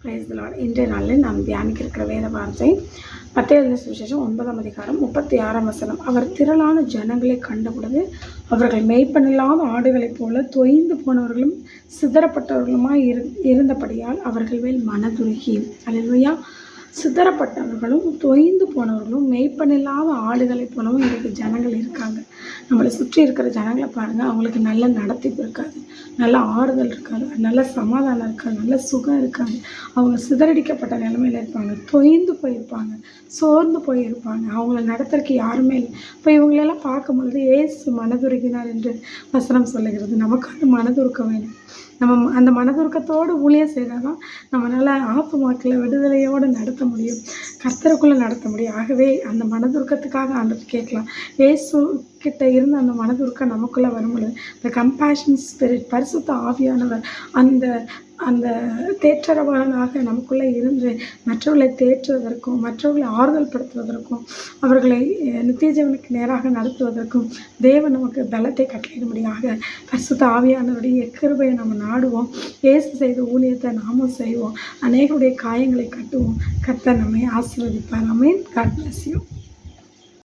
Praise the Lord. இன்றைய நாளில் நாம் தியானிக்க இருக்கிற வேத வார்த்தை மத்தேயு சுவிசேஷம் 9ஆம் அதிகாரம் 36ஆம் வசனம். அவர் திரளான ஜனங்களை கண்டபொழுது அவர்கள் மேய்ப்பனில்லாத ஆடுகளைப் போல தொய்ந்து போனவர்களும் சிதறப்பட்டவர்களுமாய் இருந்தபடியால் அவர்கள் மேல் மனதுருகி. அல்லேலூயா. சிதறப்பட்டவர்களும் தொய்ந்து போனவர்களும் மேய்ப்பனில்லாத ஆடுகளைப் போலவும் இன்றைக்கு ஜனங்கள் இருக்காங்க. நம்மளை சுற்றி இருக்கிற ஜனங்களை பாருங்கள், அவங்களுக்கு நல்ல நடத்திப்பு இருக்காது, நல்ல ஆறுதல் இருக்காது, நல்ல சமாதானம் இருக்காது, நல்ல சுகம் இருக்காது. அவங்க சிதறடிக்கப்பட்ட நிலைமையில் இருப்பாங்க, தொய்ந்து போயிருப்பாங்க, சோர்ந்து போயிருப்பாங்க, அவங்கள நடத்துறதுக்கு யாருமே இல்லை. இப்போ இவங்களெல்லாம் பார்க்கும் பொழுது ஏசு மனதுருகினார் என்று வசனம் சொல்லுகிறது. நமக்கு அந்த மனதுருக்கம் வேணும். நம்ம அந்த மனதுருக்கத்தோடு ஊழியம் செய்தால் தான் நம்மளால் ஆத்துமாக்களை விடுதலையோடு நடத்த முடியும், கர்த்தருக்குள்ளே நடத்த முடியும். ஆகவே அந்த மனதுருக்கத்துக்காக ஆண்டவர் கேட்கலாம். ஏசு கிட்ட இருந்து அந்த மனதுருக்கம் நமக்குள்ளே வரும்பொழுது இந்த கம்பேஷன் ஸ்பிரிட், பரிசுத்த ஆவியானவர் அந்த அந்த தேற்றரவாளனாக நமக்குள்ளே இருந்து மற்றவர்களை தேற்றுவதற்கும் மற்றவர்களை ஆறுதல் படுத்துவதற்கும் அவர்களை நித்திய ஜீவனுக்கு நேராக நடத்துவதற்கும் தேவன் நமக்கு பலத்தை கட்டளையிடும்படியாக பரிசுத்த ஆவியானவருடைய கிருபையை நம்ம நாடுவோம். இயேசு செய்த ஊழியத்தை நாமும் செய்வோம். அநேகருடைய காயங்களை கட்டுவோம். கர்த்தர் நம்மை ஆசீர்வதிப்பார். ஆமென். God bless you.